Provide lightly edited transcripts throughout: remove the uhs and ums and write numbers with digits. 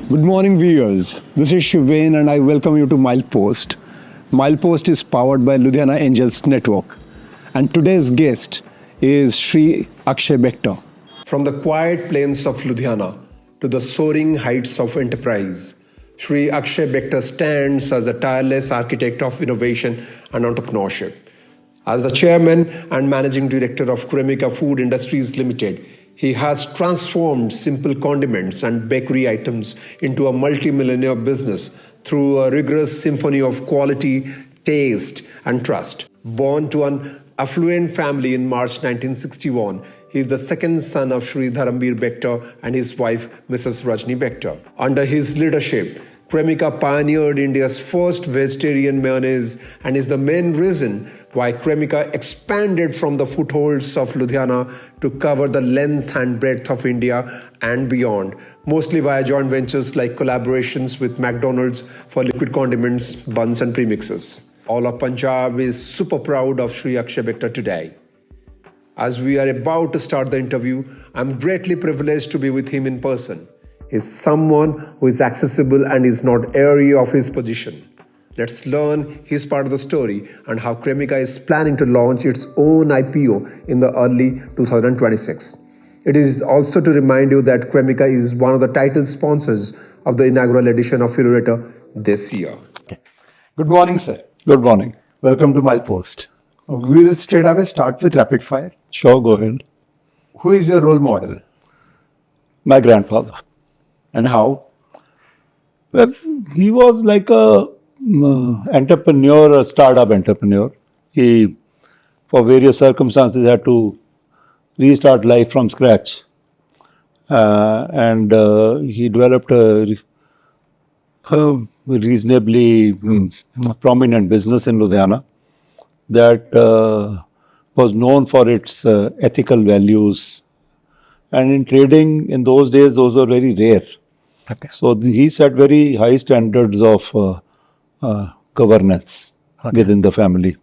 Good morning, viewers. This is Shiven, and I welcome you to Milepost. Milepost is powered by Ludhiana Angels Network, and today's guest is Shri Akshay Bector. From the quiet plains of Ludhiana to the soaring heights of enterprise, Shri Akshay Bector stands as a tireless architect of innovation and entrepreneurship. As the chairman and managing director of Cremica Food Industries Ltd, he has transformed simple condiments and bakery items into a multi-millionaire business through a rigorous symphony of quality, taste, and trust. Born to an affluent family in March 1961, he is the second son of Shri Dharambir Bector and his wife, Mrs. Rajni Bector. Under his leadership, Cremica pioneered India's first vegetarian mayonnaise and is the main reason why Cremica expanded from the footholds of Ludhiana to cover the length and breadth of India and beyond, mostly via joint ventures like collaborations with McDonald's for liquid condiments, buns and premixes. All of Punjab is super proud of Shri Akshay Bector today. As we are about to start the interview, I'm greatly privileged to be with him in person. He's someone who is accessible and is not airy of his position. Let's learn his part of the story and how Cremica is planning to launch its own IPO in the early 2026. It is also to remind you that Cremica is one of the title sponsors of the inaugural edition of Filorator this year. Okay. Good morning, sir. Good morning. Welcome to Milepost. We will straight away start with rapid fire. Sure, go ahead. Who is your role model My grandfather. and how? Well, he was like a entrepreneur, a startup entrepreneur. He, for various circumstances, had to restart life from scratch. And he developed a reasonably prominent business in Ludhiana that was known for its ethical values. And in trading in those days, those were very rare. Okay. So he set very high standards of governance within the family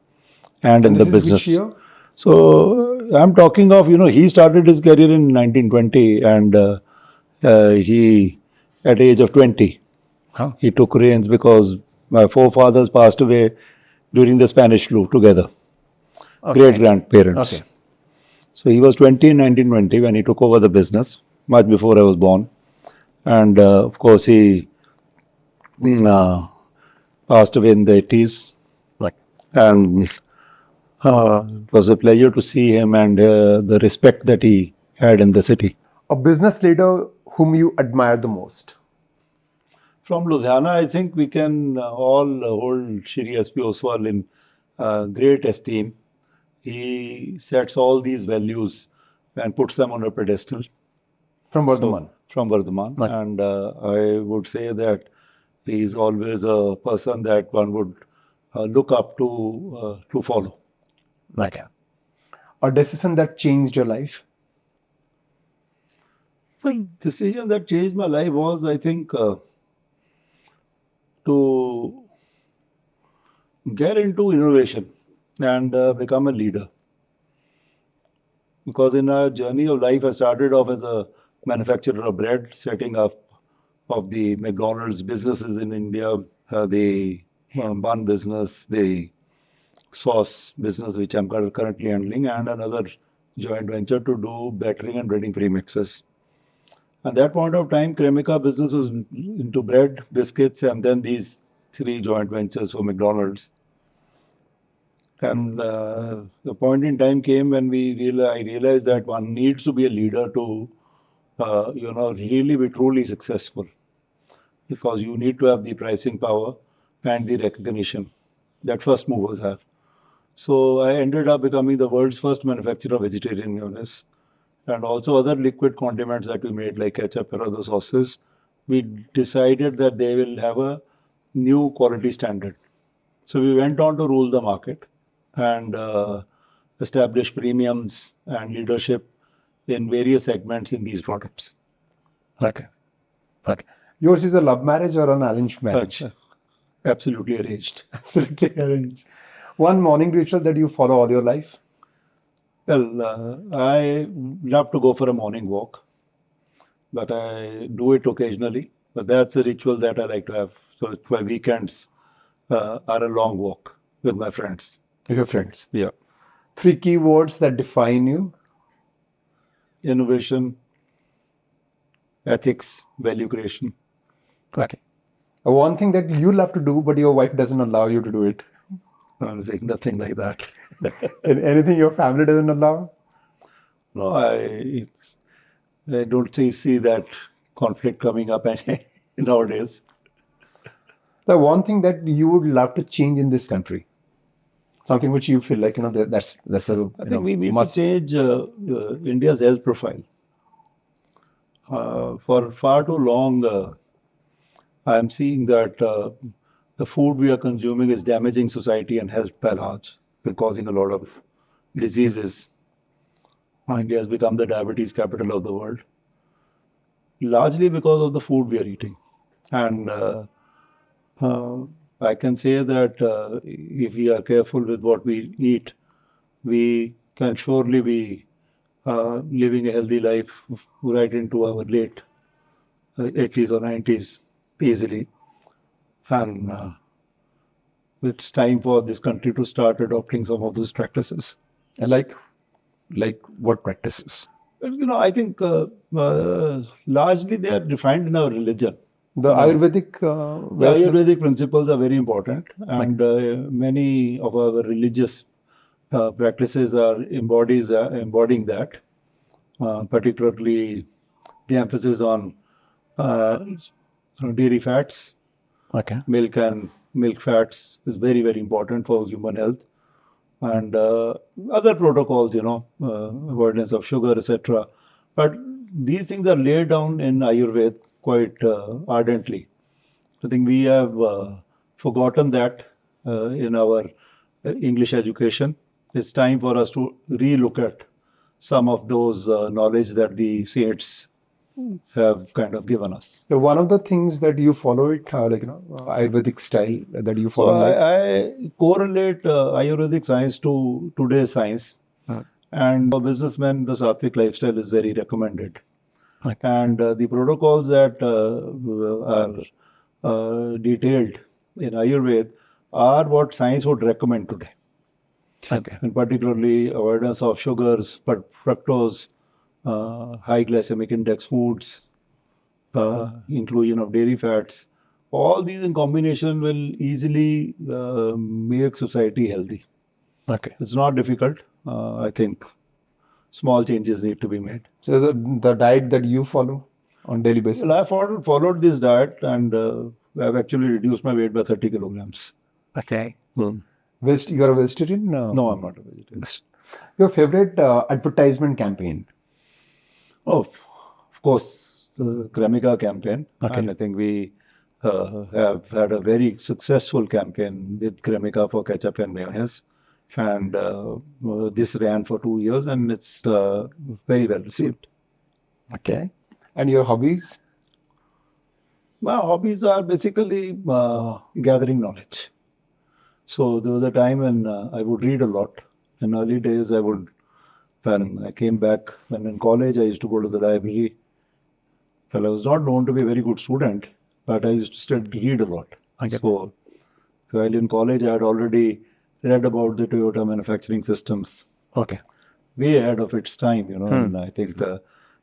and in the business. Which year? So I'm talking of, he started his career in 1920 and he, at the age of 20, he took reins because my forefathers passed away during the Spanish flu together. Okay. Great-grandparents. Okay. So he was 20 in 1920 when he took over the business, much before I was born. And of course, he passed away in the 80s. Right. And it was a pleasure to see him and the respect that he had in the city. A business leader whom you admire the most? From Ludhiana, I think we can all hold Shri S.P. Oswal in great esteem. He sets all these values and puts them on a pedestal. From Bardhaman? From Vardhaman. Right. And I would say that he is always a person that one would look up to follow. Right. A decision that changed your life? The decision that changed my life was, I think, to get into innovation and become a leader. Because in our journey of life, I started off as a manufacturer of bread, setting up of the McDonald's businesses in India, the bun business, the sauce business, which I'm currently handling, and another joint venture to do battering and breading premixes. At that point of time, Cremica business was into bread, biscuits, and then these three joint ventures for McDonald's. And the point in time came when I realized that one needs to be a leader to, really be truly successful. Because you need to have the pricing power and the recognition that first movers have. So I ended up becoming the world's first manufacturer of vegetarian mayonnaise and also other liquid condiments that we made like ketchup or other sauces. We decided that they will have a new quality standard. So we went on to rule the market and establish premiums and leadership in various segments in these products. Okay. Okay. Yours is a love marriage or an arranged marriage? Absolutely arranged. Absolutely arranged. One morning ritual that you follow all your life? Well, I love to go for a morning walk, but I do it occasionally. But that's a ritual that I like to have. So my weekends are a long walk with my friends. With your friends. Yeah. 3 keywords that define you. Innovation, ethics, value creation. Okay. One thing that you love to do, but your wife doesn't allow you to do it. I'm saying nothing like that. And anything your family doesn't allow? No, I don't see that conflict coming up nowadays. The one thing that you would love to change in this country, something which you feel like that's a I think we need must. to change India's health profile. For far too long, I am seeing that the food we are consuming is damaging society and health by large. We're causing a lot of diseases. India has become the diabetes capital of the world, largely because of the food we are eating. And I can say that if we are careful with what we eat, we can surely be living a healthy life right into our late 80s or 90s easily. And it's time for this country to start adopting some of those practices. And like what practices? Well, I think largely they are defined in our religion. The Ayurvedic The way of Ayurvedic principles are very important, and many of our religious practices are embodying that, particularly the emphasis on dairy fats, Okay. milk and milk fats is very, very important for human health, and other protocols, avoidance of sugar, etc. But these things are laid down in Ayurveda quite ardently. I think we have forgotten that in our English education. It's time for us to relook at some of those knowledge that the saints have kind of given us. So one of the things that you follow it, Ayurvedic style that you So follow. I correlate Ayurvedic science to today's science. And for businessmen, the Sattvic lifestyle is very recommended. Okay. And the protocols that are detailed in Ayurveda are what science would recommend today. Okay. And particularly avoidance of sugars, fructose, high glycemic index foods, inclusion of dairy fats. All these in combination will easily make society healthy. Okay. It's not difficult. I think small changes need to be made. So the diet that you follow on daily basis. Well, I followed this diet and I've actually reduced my weight by 30 kilograms. Okay. You're a vegetarian? No, I'm not a vegetarian. Your favorite advertisement campaign? Oh, of course, the Cremica campaign. Okay. And I think we have had a very successful campaign with Cremica for ketchup and mayonnaise. And this ran for 2 years and it's very well received. Okay. And your hobbies? My hobbies are basically gathering knowledge. So there was a time when I would read a lot. In early days, when I came back, when in college, I used to go to the library. Well, I was not known to be a very good student, but I used to read a lot. Okay. So while in college, I had already read about the Toyota manufacturing systems. Okay. Way ahead of its time, and I think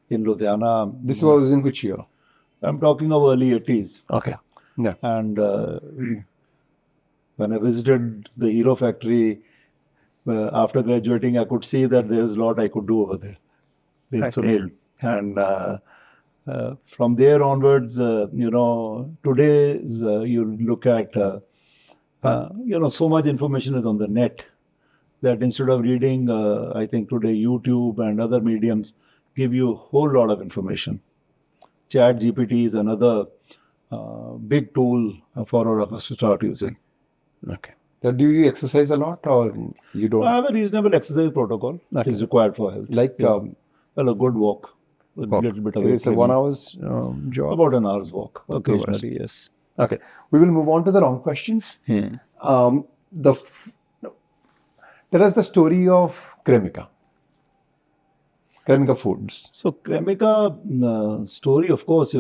in Ludhiana. This was in which year? I'm talking of early 80s. Okay. Yeah. And when I visited the Hero factory after graduating, I could see that there's a lot I could do over there with Sunil. And from there onwards, today you look at, so much information is on the net that instead of reading, I think today YouTube and other mediums give you a whole lot of information. Chat GPT is another big tool for all of us to start using. Okay. So do you exercise a lot or you don't? I have a reasonable exercise protocol. Okay. Is required for health. Like well, a good walk, a little bit of it's a 1 hour's job. About an hour's walk occasionally. Yes. Okay. We will move on to the long questions. Tell us the story of Cremica Foods. So Cremica story, of course,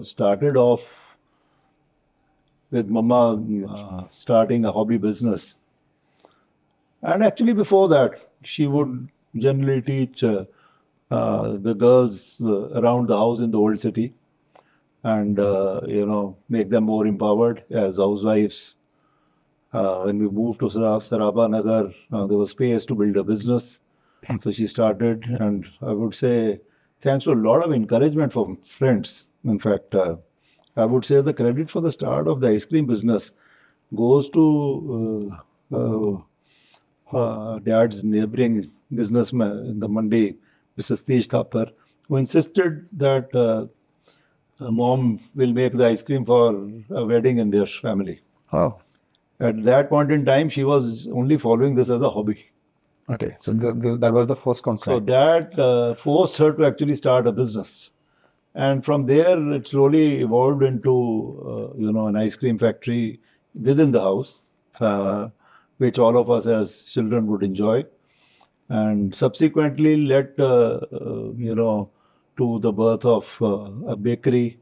started off with Mama starting a hobby business. And actually, before that, she would generally teach the girls around the house in the old city and, make them more empowered as housewives. When we moved to Saraba Nagar, there was space to build a business. So she started, and I would say, thanks to a lot of encouragement from friends. In fact, I would say the credit for the start of the ice cream business goes to dad's neighboring businessman in the Mandi, Mrs. Tej Thapar, who insisted that mom will make the ice cream for a wedding in their family. Oh, At that point in time, she was only following this as a hobby. okay. So that was the first So contract. that forced her to actually start a business. And from there, it slowly evolved into, an ice cream factory within the house, which all of us as children would enjoy. And subsequently led, to the birth of a bakery,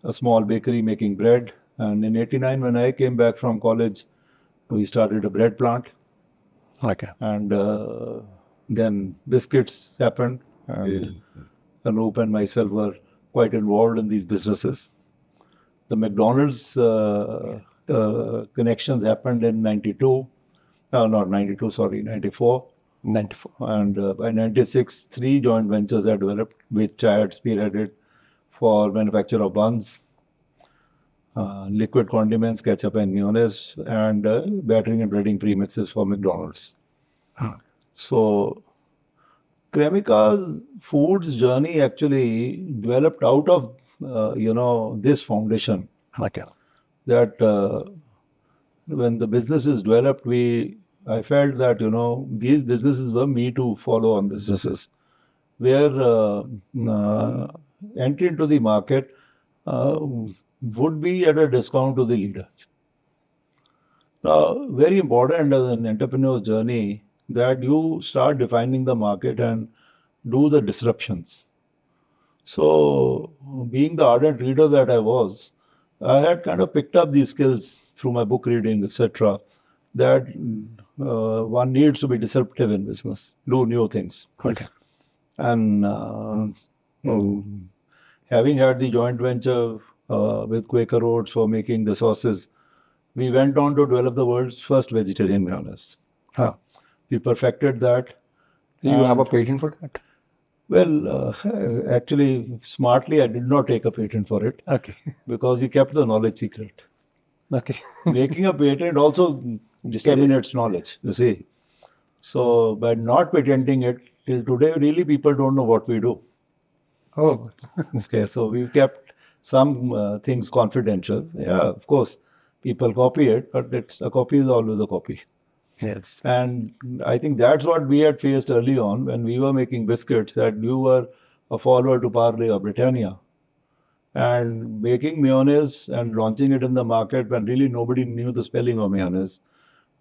a small bakery making bread. And in '89, when I came back from college, we started a bread plant. Okay. And then biscuits happened. And Anoop and myself were quite involved in these businesses. The McDonald's connections happened in 92. Not 92, sorry, 94. 94. And by 96, 3 joint ventures had developed, which I had spearheaded for manufacture of buns, liquid condiments, ketchup and mayonnaise, and battering and breading premixes for McDonald's. Huh. So, Cremica's Foods journey actually developed out of, this foundation Okay. that when the businesses developed, I felt that, these businesses were me to follow on businesses where entry into the market would be at a discount to the leader. Now, very important as an entrepreneur journey that you start defining the market and do the disruptions. So, being the ardent reader that I was, I had kind of picked up these skills through my book reading, etc., that one needs to be disruptive in business, do new things. Okay. And having had the joint venture with Quaker Oats for making the sauces, we went on to develop the world's first vegetarian mayonnaise. Huh. We perfected that. You have a And- patent for that? Well, actually, smartly, I did not take a patent for it Okay. because we kept the knowledge secret. Okay. Making a patent also disseminates knowledge, you see. So, by not patenting it, till today, really people don't know what we do. Oh, Okay, so we kept some things confidential. Yeah, of course, people copy it, but a copy is always a copy. yes. And I think that's what we had faced early on when we were making biscuits, that you were a follower to Parle or Britannia. And making mayonnaise and launching it in the market when really nobody knew the spelling of mayonnaise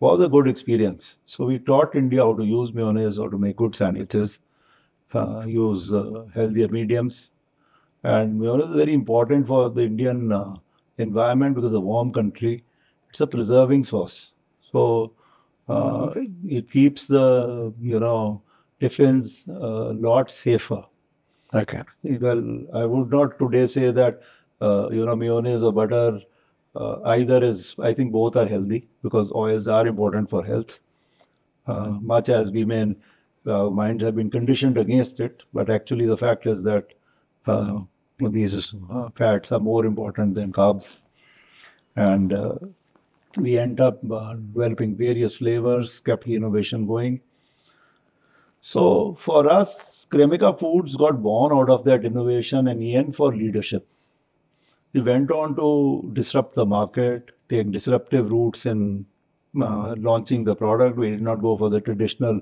was a good experience. So we taught India how to use mayonnaise, how to make good sandwiches, use healthier mediums. And mayonnaise is very important for the Indian environment because it's a warm country. It's a preserving sauce. So it keeps the, tiffins a lot safer. Okay. Well, I would not today say that, mayonnaise or butter either is, I think both are healthy because oils are important for health. Much as we may, minds have been conditioned against it, but actually the fact is that these fats are more important than carbs. And we end up developing various flavors, kept the innovation going. So for us, Cremica Foods got born out of that innovation and yen for leadership. We went on to disrupt the market, take disruptive routes in launching the product. We did not go for the traditional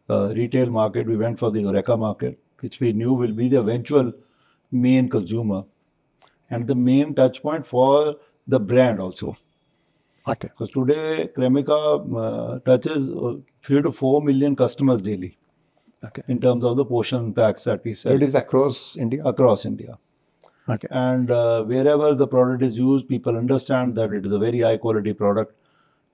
retail market. We went for the Horeca market, which we knew will be the eventual main consumer and the main touch point for the brand also. Okay. Because today, Cremica touches 3 to 4 million customers daily Okay. in terms of the portion packs that we sell It is across India. across India. Okay. And wherever the product is used, people understand that it is a very high quality product.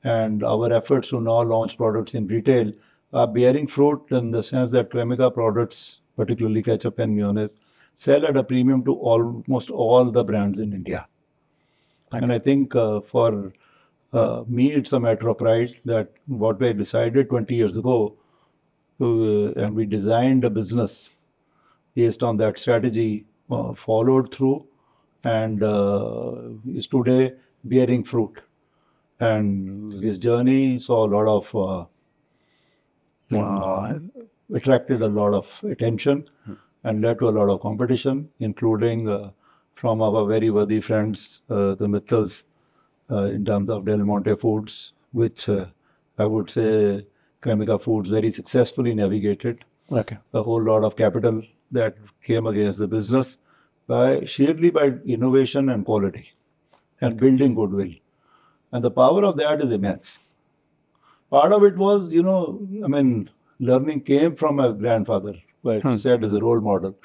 And our efforts to now launch products in retail are bearing fruit in the sense that Cremica products, particularly ketchup and mayonnaise, sell at a premium to almost all the brands in India. Okay. And I think for me, it's a matter of pride that what we decided 20 years ago, and we designed a business based on that strategy, followed through, and is today bearing fruit. And this journey saw a lot of uh, attracted a lot of attention and led to a lot of competition, including from our very worthy friends, the Mittals, in terms of Del Monte Foods, which I would say Cremica Foods very successfully navigated. Okay. A whole lot of capital that came against the business sheerly by innovation and quality and building goodwill. And the power of that is immense. Part of it was, learning came from my grandfather, who I said as a role model,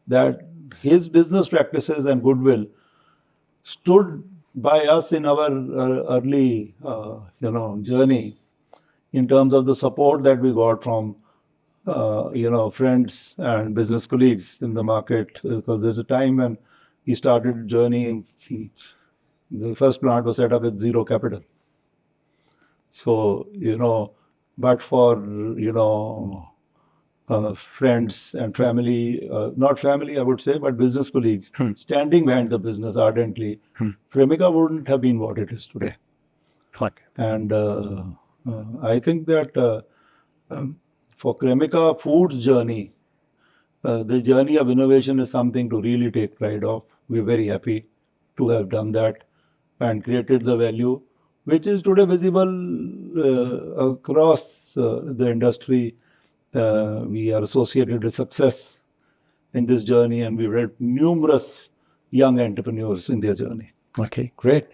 that his business practices and goodwill stood by us in our early, journey in terms of the support that we got from, friends and business colleagues in the market. Because there's a time when he started journey, the first plant was set up with zero capital. So, but for, friends and family, not family, I would say, but business colleagues standing behind the business ardently, Cremica wouldn't have been what it is today. Okay. And I think that for Cremica Foods journey, the journey of innovation is something to really take pride of. We're very happy to have done that and created the value, which is today visible across the industry. We are associated with success in this journey, and we've had numerous young entrepreneurs in their journey. Okay, great.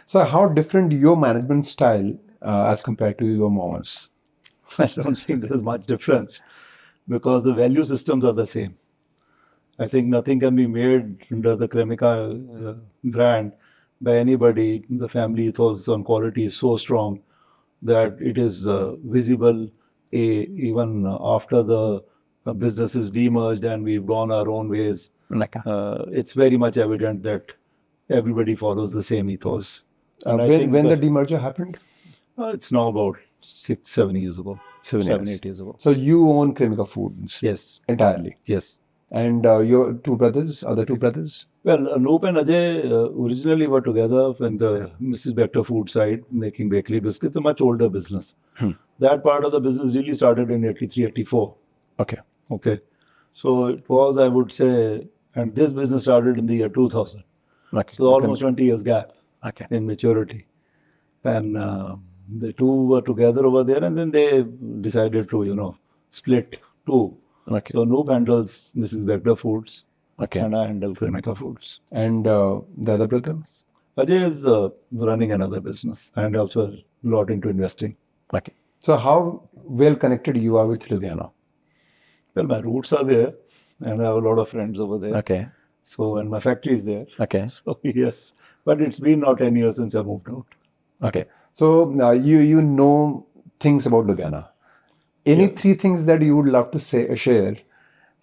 So, how different your management style as compared to your mom's? I don't think there's much difference because the value systems are the same. I think nothing can be made under the Cremica brand by anybody. The family ethos on quality is so strong that it is visible even after the business is demerged and we've gone our own ways. It's very much evident that everybody follows the same ethos. And I think When the demerger happened? it's now about 6-7 years ago. 7-8 years ago. So you own Cremica Foods? Yes. Entirely? Yes. And your other two brothers? Well, Anoop and Ajay originally were together in the Mrs. Bector food side, making bakery biscuits, a much older business. That part of the business really started in 83, 84. Okay. So it was, I would say, and this business started in the year 2000. So almost 20 years gap in maturity. And the two were together over there, and then they decided to, split two. So Noob handles Mrs. Bector Foods, and I handle Cremica Foods. And the other brother? Ajay is running another business and also a lot into investing. So how well connected you are with Ludhiana? Well, my roots are there, and I have a lot of friends over there. So, and my factory is there. So, yes. But it's been now 10 years since I moved out. So you know things about Ludhiana. Any three things that you would love to share,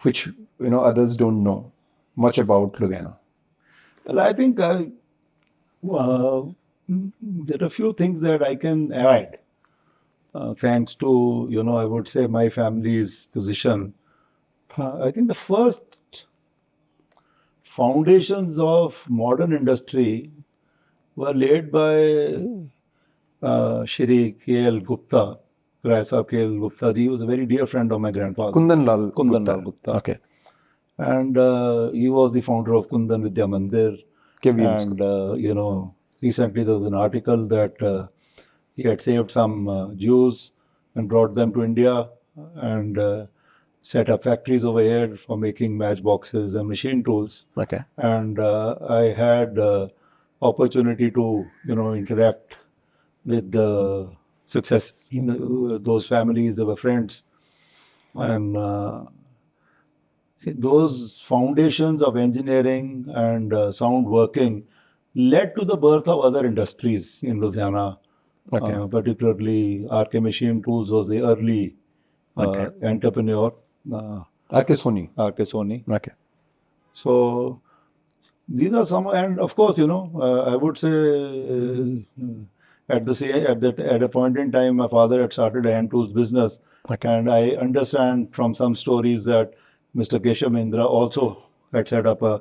which others don't know much about Ludhiana? Well, I think there are a few things that I can add, thanks to I would say my family's position. I think the first foundations of modern industry were laid by Shri K.L. Gupta. Raisa K.L. Gupta ji was a very dear friend of my grandfather. Kundan Lal Gupta. And he was the founder of Kundan Vidya Mandir. And, recently there was an article that he had saved some Jews and brought them to India and set up factories over here for making matchboxes and machine tools. And I had opportunity to, interact with the success those families. They were friends, and those foundations of engineering and sound working led to the birth of other industries in Ludhiana. Okay. Particularly, RK Machine Tools was the early Okay. entrepreneur, uh, RK Sony. RK Sony. Okay. So these are some, and of course, I would say at a point in time, my father had started a hand tools business, Okay. and I understand from some stories that Mr. Keshav Mahindra also had set up a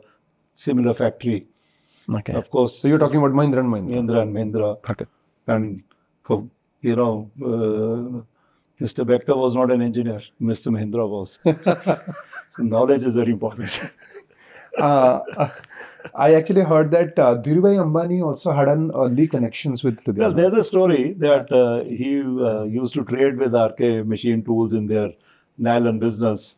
similar factory. Okay. Of course, So you're talking about Mahindra and Mahindra. Mahindra and Mahindra, Okay. and Mr. Bector was not an engineer. Mr. Mahindra was. So knowledge is very important. I actually heard that Dhirubhai Ambani also had an early connections with Well, Ludhiana. there's a story that he used to trade with RK Machine Tools in their nylon business,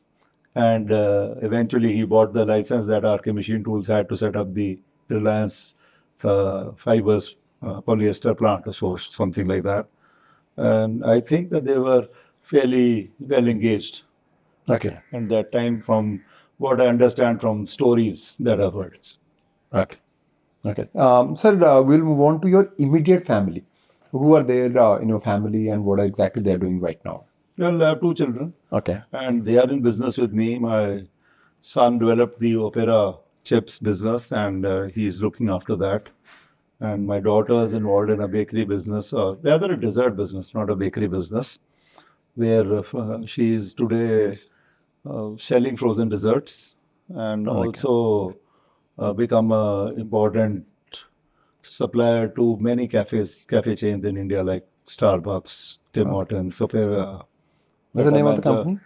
and eventually he bought the license that RK Machine Tools had to set up the Reliance Fibers polyester plant or so, something like that. And I think that they were fairly well engaged Okay. at that time, from what I understand from stories that I've heard. Okay. Okay. Sir, we'll move on to your immediate family. Who are there in your family and what exactly they're doing right now? Well, I have two children, Okay. and they are in business with me. My son developed the opera chips business, and he's looking after that. And my daughter is involved in a bakery business, or rather a dessert business, not a bakery business, where she is today selling frozen desserts, and Okay. also become an important supplier to many cafe chains in India like Starbucks, Tim Hortons, Opera. What's the name of the company?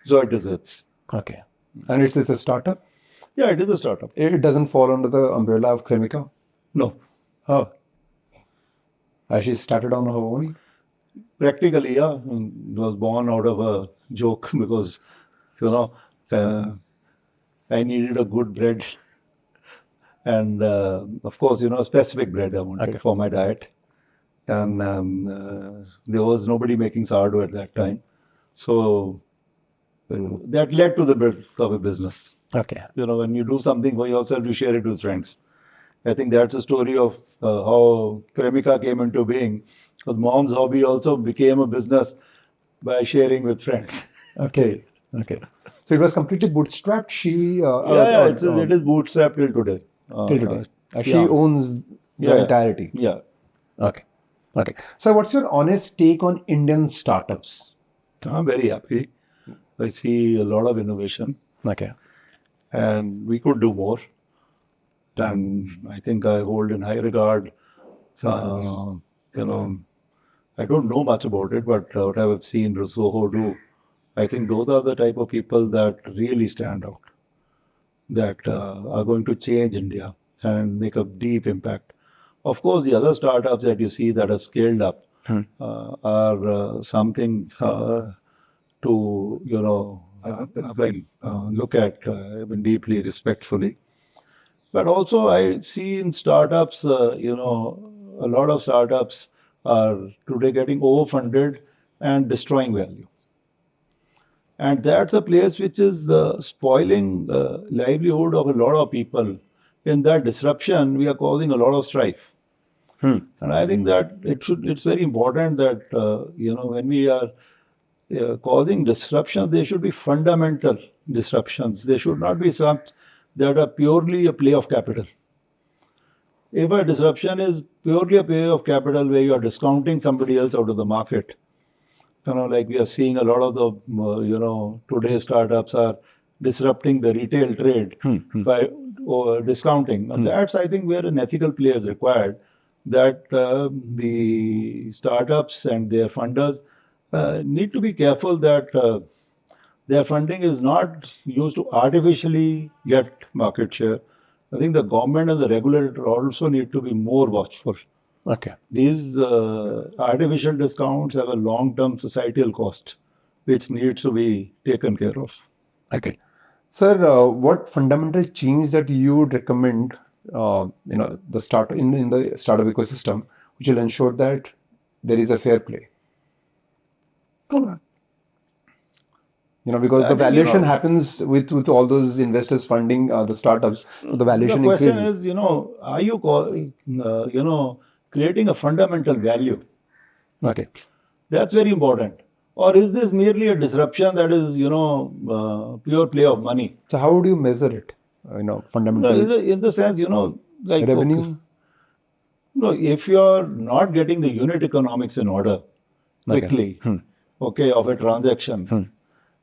Zoe Desserts. Okay. And it's a startup? Yeah, it is a startup. It doesn't fall under the umbrella of Cremica? No, Oh. She started on her own? practically, yeah. It was born out of a joke because, you know, I needed a good bread, and of course, specific bread I wanted Okay. for my diet. And there was nobody making sourdough at that time. So that led to the birth of a business. Okay. When you do something for yourself, you share it with friends. I think that's the story of how Cremica came into being. Because mom's hobby also became a business by sharing with friends. Okay. Okay. So it was completely bootstrapped. She Yeah, it is bootstrapped till today. till today. She yeah. owns the Yeah. entirety. Yeah. Okay. Okay. So what's your honest take on Indian startups? I'm very happy. I see a lot of innovation, Okay. and we could do more. And I think I hold in high regard. I don't know much about it, but what I've seen Zoho do, I think those are the type of people that really stand out, that are going to change India and make a deep impact. Of course, the other startups that you see that are scaled up are something to look at deeply, respectfully. But also, I see in startups, a lot of startups are today getting overfunded and destroying value. And that's a place which is spoiling the livelihood of a lot of people. In that disruption, we are causing a lot of strife. And I think that it's very important that, when we are causing disruptions, they should be fundamental disruptions. They should not be some that are purely a play of capital. If a disruption is purely a play of capital where you are discounting somebody else out of the market, like we are seeing a lot of the, today's startups are disrupting the retail trade by discounting. Now, that's, I think, where an ethical play is required, that the startups and their funders need to be careful that their funding is not used to artificially get market share. I think the government and the regulator also need to be more watchful. Okay. These artificial discounts have a long-term societal cost, which needs to be taken care of. Okay. Sir, what fundamental change that you would recommend, the start in the startup ecosystem, which will ensure that there is a fair play? Because I the think, valuation happens with all those investors funding the startups, so the the valuation question increases. is, are you, creating a fundamental value? Okay. That's very important. Or is this merely a disruption that is, pure play of money? So how would you measure it? No, Fundamental in the sense, like, okay, revenue. no, if you're not getting the unit economics in order Okay. quickly, okay, of a transaction,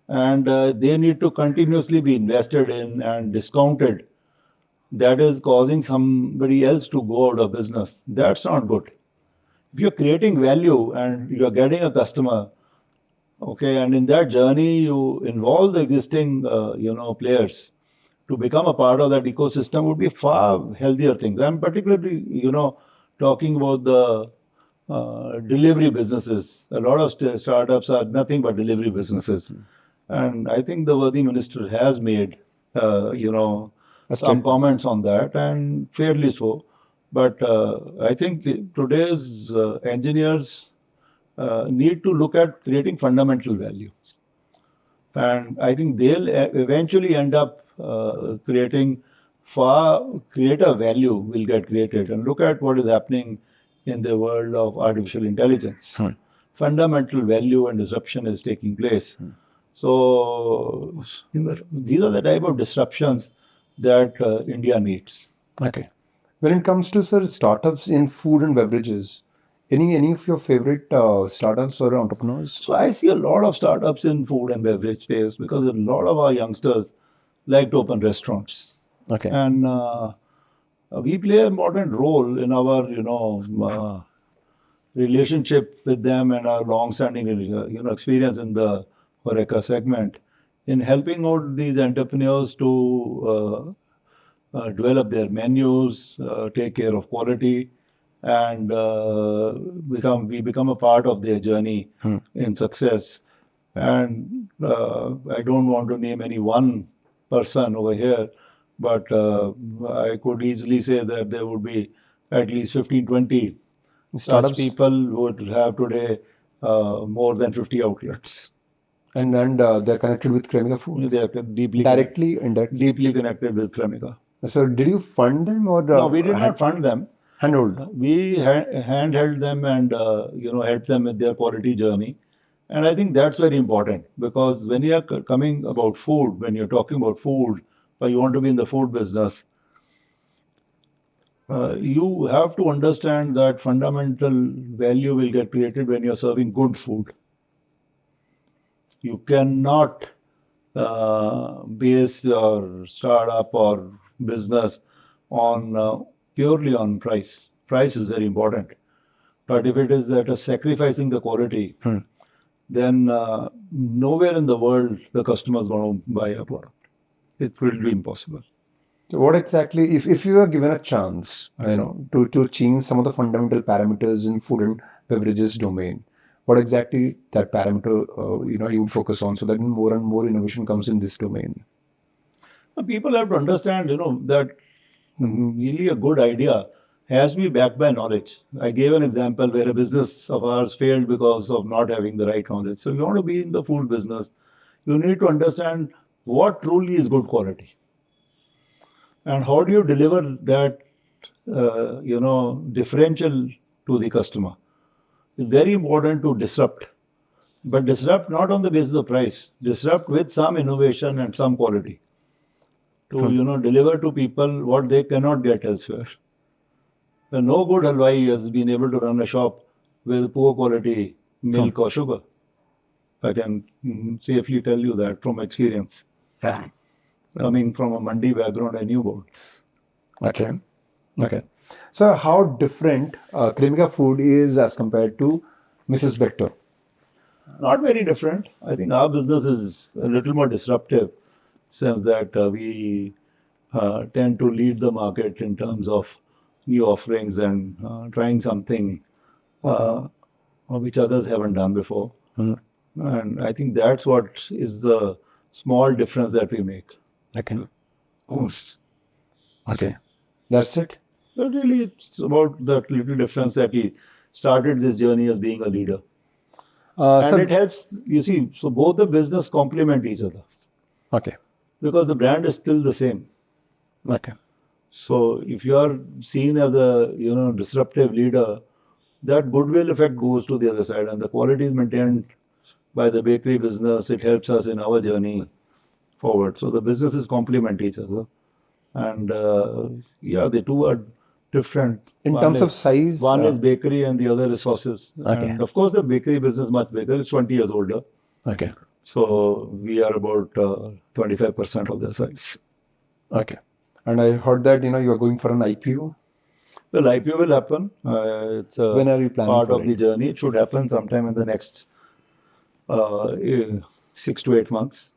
and they need to continuously be invested in and discounted, that is causing somebody else to go out of business. That's not good. If you're creating value and you're getting a customer, okay, and in that journey you involve the existing, players to become a part of that ecosystem would be far healthier things. I'm particularly, talking about the delivery businesses. A lot of startups are nothing but delivery businesses. And I think the worthy minister has made, A some statement. comments on that, and fairly so. But I think today's engineers need to look at creating fundamental values. And I think they'll eventually end up creating far greater value will get created. And look at what is happening in the world of artificial intelligence. Fundamental value and disruption is taking place. So these are the type of disruptions that India needs. Okay. When it comes to, sir, startups in food and beverages, any of your favorite startups or entrepreneurs? So I see a lot of startups in food and beverage space because a lot of our youngsters like to open restaurants. Okay. And we play an important role in our, relationship with them and our long-standing, experience in the HoReCa segment in helping out these entrepreneurs to develop their menus, take care of quality, and we become a part of their journey in success. And I don't want to name any one person over here, but I could easily say that there would be at least 15, 20 such Startups. people would have today more than 50 outlets. And they're connected with Cremica Foods. They are deeply Directly, indirectly. deeply connected with Cremica. So did you fund them or No, we did not fund them. handhold? We handheld them and helped them with their quality journey. And I think that's very important because when you are coming about food, when you're talking about food, or you want to be in the food business, you have to understand that fundamental value will get created when you're serving good food. You cannot base your startup or business on purely on price. Price is very important, but if it is at a sacrificing the quality, then nowhere in the world the customer is going to buy a product. It will be impossible. So what exactly, if you are given a chance, to change some of the fundamental parameters in food and beverages domain, what exactly that parameter, you would focus on so that more and more innovation comes in this domain? People have to understand, that really a good idea has to be backed by knowledge. I gave an example where a business of ours failed because of not having the right knowledge. So if you want to be in the food business, you need to understand what truly is good quality. And how do you deliver that, differential to the customer? It's very important to disrupt, but disrupt not on the basis of price. Disrupt with some innovation and some quality to, deliver to people what they cannot get elsewhere. And no good halwai has been able to run a shop with poor quality milk or sugar. I can safely tell you that from experience. Coming from a mandi background, I knew about this. Okay. Okay. So how different Cremica Food is as compared to Mrs. Bector? Not very different. I think our business is a little more disruptive, since that we tend to lead the market in terms of new offerings and trying something which others haven't done before. And I think that's what is the small difference that we make. Okay. Okay. That's it. But really, it's about that little difference that we started this journey as being a leader. And Sir, it helps, you see, so both the business complement each other okay, because the brand is still the same. okay, So if you are seen as a, disruptive leader, that goodwill effect goes to the other side, and the quality is maintained by the bakery business. It helps us in our journey forward. So the businesses complement each other, and yeah, the two are different. in terms of size, One is bakery and the other is sauces. Okay. And of course, the bakery business is much bigger. It's 20 years older. okay, So we are about 25% of the size. okay. And I heard that you are going for an IPO. Well, IPO will happen. It's a When are you planning part for of the it? journey. It should happen sometime in the next 6 to 8 months.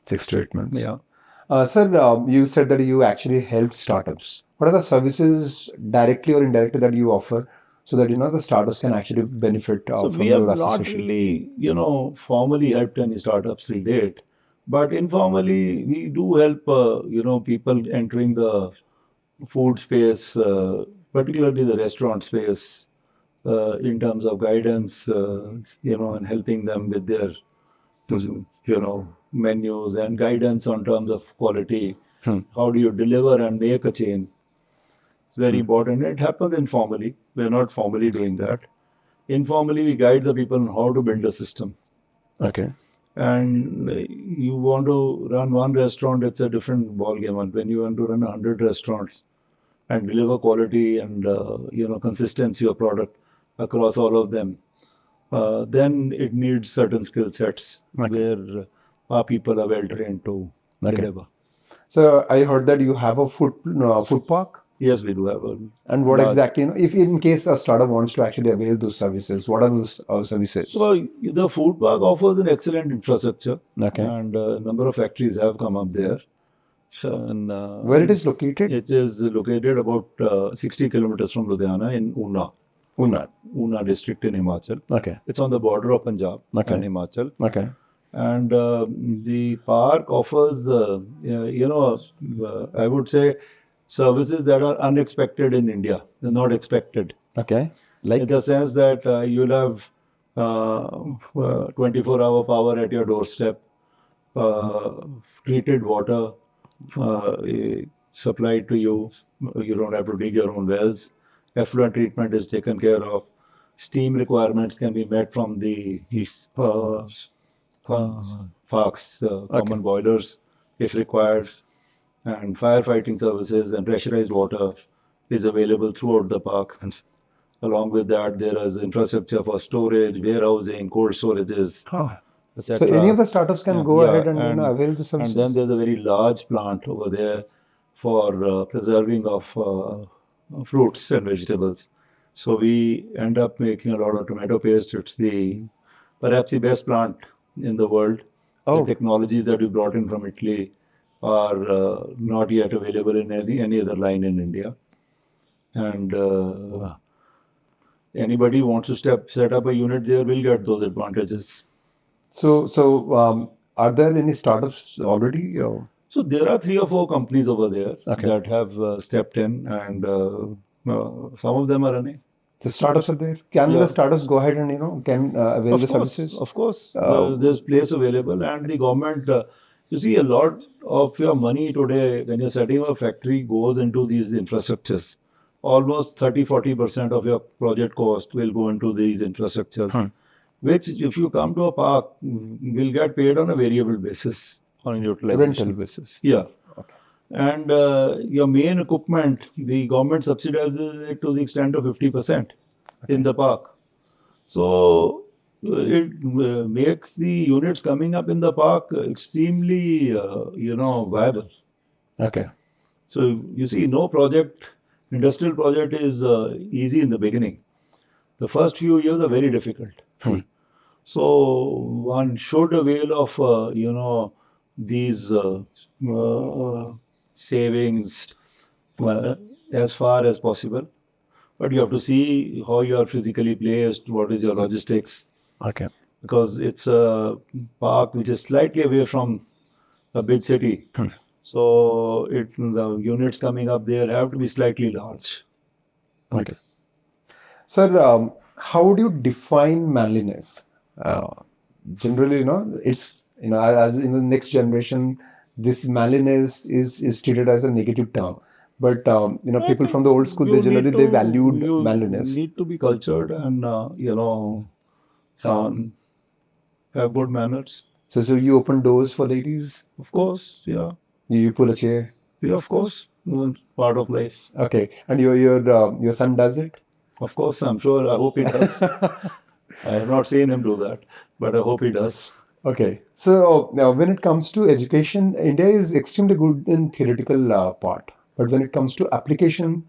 6 to 8 months. Yeah. Sir, you said that you actually help startups. What are the services directly or indirectly that you offer so that the startups can actually benefit So from we have your not association? really, formally helped any startups till date, but informally we do help, people entering the food space, particularly the restaurant space, in terms of guidance, and helping them with their, menus and guidance on terms of quality. How do you deliver and make a chain? It's very important. It happens informally. We're not formally doing that. Informally, we guide the people on how to build a system. Okay. And you want to run one restaurant, it's a different ballgame. And when you want to run 100 restaurants and deliver quality and consistency of product across all of them, then it needs certain skill sets where our people are well trained to deliver. So I heard that you have a food park. Yes, we do have a. And what large- exactly, if in case a startup wants to actually avail those services, what are those services? So the food park offers an excellent infrastructure, Okay. and a number of factories have come up there. So, and, Where it is located? It is located about 60 kilometers from Ludhiana in Una district in Himachal. Okay. It's on the border of Punjab Okay. and Himachal. Okay. And the park offers, I would say, services that are unexpected in India. They're not expected. Okay. In Like, the sense that you'll have 24-hour power at your doorstep, treated water supplied to you. You don't have to dig your own wells. Effluent treatment is taken care of. Steam requirements can be met from the FARCs, common boilers, if required. And firefighting services and pressurized water is available throughout the park. And along with that, there is infrastructure for storage, warehousing, cold storages, so etc. any of the startups can go ahead and avail the services. And then there's a very large plant over there for preserving of fruits and vegetables. So we end up making a lot of tomato paste. It's perhaps the best plant in the world. The technologies that we brought in from Italy are not yet available in any other line in India. And anybody who wants to set up a unit there will get those advantages. So are there any startups already? So there are 3 or 4 companies over there that have stepped in, and some of them are running. The startups are there. Can the startups go ahead and can avail the services? Of course, there's place available, and the government. You see, a lot of your money today, when you're setting up a factory, goes into these infrastructures. Almost 30-40% of your project cost will go into these infrastructures, which, if you come to a park, will get paid on a variable basis, on a utilization. Rental basis. Yeah. Okay. And your main equipment, the government subsidizes it to the extent of 50% in the park. So it makes the units coming up in the park extremely, viable. Okay. So you see, no industrial project is easy in the beginning. The first few years are very difficult. So one should avail of, these savings as far as possible. But you have to see how you are physically placed, what is your logistics. Okay. Because it's a park which is slightly away from a big city. So the units coming up there have to be slightly large. Okay. Sir, how would you define manliness? Uh, Generally, it's, as in the next generation, this manliness is treated as a negative term. But, I people from think the old school, they valued you manliness. need to be cultured and um, have good manners. So you open doors for ladies, Of course, yeah, you pull a chair. yeah, of course, part of life. Okay, and your son does it. Of course, I'm sure. I hope he does. I have not seen him do that, but I hope he does. Okay, so now when it comes to education, India is extremely good in theoretical part, but when it comes to application,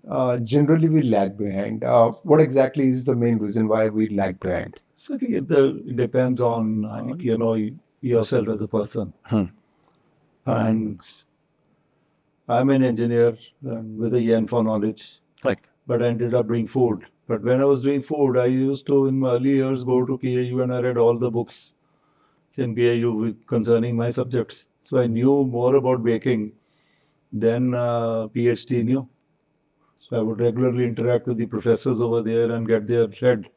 generally we lag behind. What exactly is the main reason why we lag behind? So I think it depends on yourself as a person. And I'm an engineer with a yen for knowledge, Like, but I ended up doing food. But when I was doing food, I used to, in my early years, go to PAU and I read all the books in PAU concerning my subjects. So I knew more about baking than PhD knew. So I would regularly interact with the professors over there and get their head.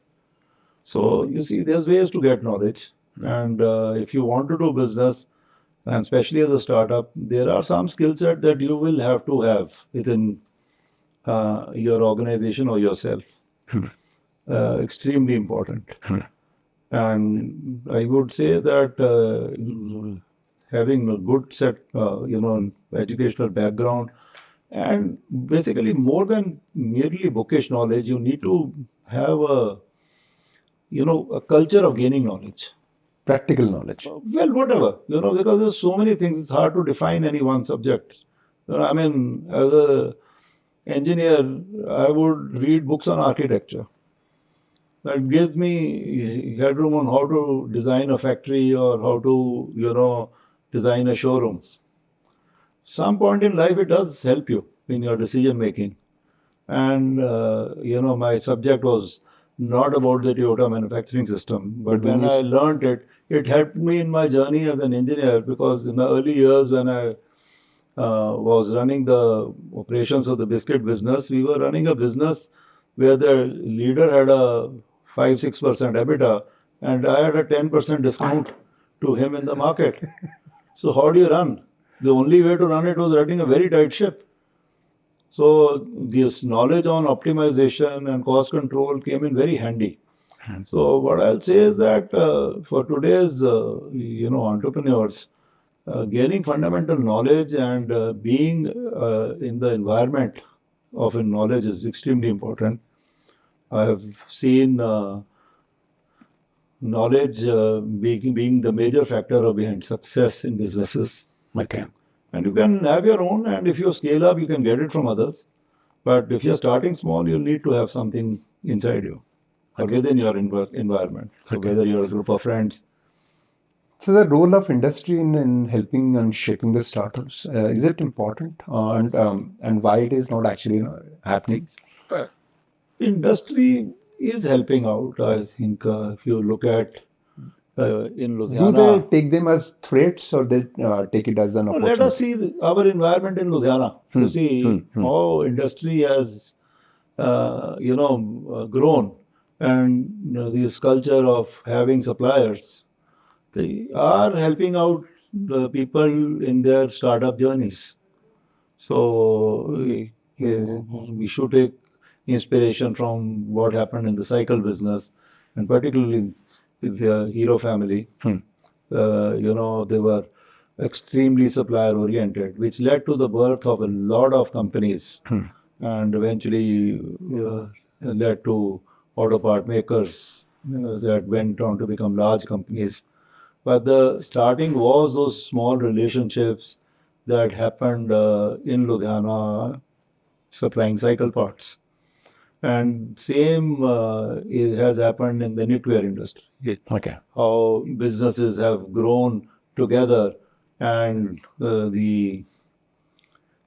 So you see, there's ways to get knowledge. And if you want to do business, and especially as a startup, there are some skill set that you will have to have within your organization or yourself. Extremely important. And I would say that having a good set, educational background, and basically more than merely bookish knowledge, you need to have a culture of gaining knowledge. practical knowledge. Well, whatever, because there's so many things, it's hard to define any one subject. I mean, as a engineer, I would read books on architecture. That gives me headroom on how to design a factory or how to, design a showroom. Some point in life, it does help you in your decision making. And, my subject was not about the Toyota manufacturing system, but when I learned it, it helped me in my journey as an engineer because in my early years when I was running the operations of the biscuit business, we were running a business where the leader had a 5-6% EBITDA and I had a 10% discount to him in the market. So how do you run? The only way to run it was running a very tight ship. So this knowledge on optimization and cost control came in very handy. So what I'll say is that for today's entrepreneurs, gaining fundamental knowledge and being in the environment of knowledge is extremely important. I have seen knowledge being the major factor behind success in businesses. Okay. And you can have your own, and if you scale up, you can get it from others. But if you're starting small, you need to have something inside you or within your environment. So whether you're a group of friends. So the role of industry in helping and shaping the startups, is it important? And why it is not actually happening? Industry is helping out. I think if you look at in Do they Ludhiana, take them as threats or they take it as an no, let us opportunity? see our environment in Ludhiana. You see how industry has grown, and this culture of having suppliers, they are helping out the people in their startup journeys. So we should take inspiration from what happened in the cycle business, and particularly with the Hero family. They were extremely supplier oriented, which led to the birth of a lot of companies, and eventually led to auto part makers that went on to become large companies. But the starting was those small relationships that happened in Ludhiana supplying cycle parts. And same it has happened in the knitwear industry. Okay. How businesses have grown together and the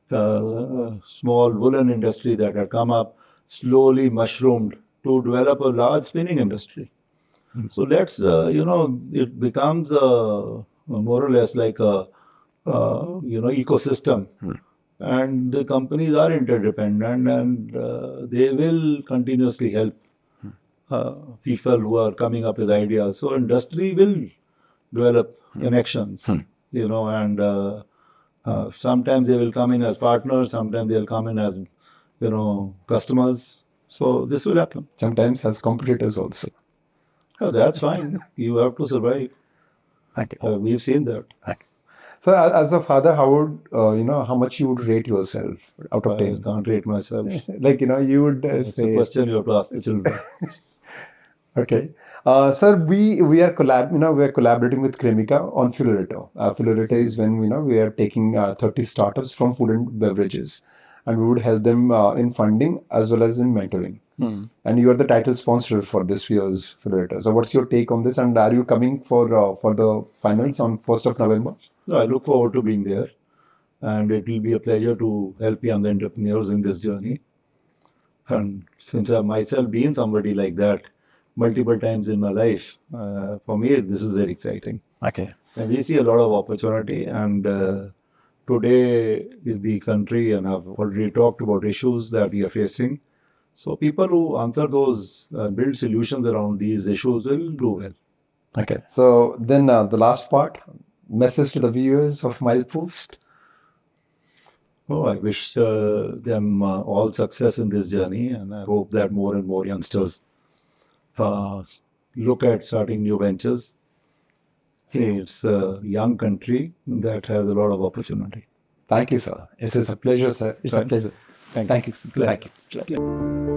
small woolen industry that had come up slowly mushroomed to develop a large spinning industry. So it becomes more or less like a, ecosystem. And the companies are interdependent and they will continuously help people who are coming up with ideas. So industry will develop connections, and sometimes they will come in as partners, sometimes they'll come in as, customers. So this will happen. Sometimes as competitors also. Oh, that's fine. You have to survive. Thank you. We've seen that. So, as a father, how would how much you would rate yourself out of I 10? can't rate myself. Like you would It's a say. question you have to ask the children. Okay, sir, we are we are collaborating with Cremica on Fullerita. Fullerita is when we are taking 30 startups from food and beverages, and we would help them in funding as well as in mentoring. And you are the title sponsor for this year's Fullerita. So, what's your take on this? And are you coming for the finals on 1st of November? So I look forward to being there, and it will be a pleasure to help young entrepreneurs in this journey. And since I've myself been somebody like that multiple times in my life, for me this is very exciting. Okay. And we see a lot of opportunity, and today is the country, and I've already talked about issues that we are facing. So people who answer those, build solutions around these issues will do well. Okay. So then the last part, message to the viewers of Milepost. Oh, I wish them all success in this journey, and I hope that more and more youngsters look at starting new ventures. See, it's a young country that has a lot of opportunity. Thank you, sir. It is a pleasure, sir. It's a pleasure. Thank you. Pleasure. Thank you.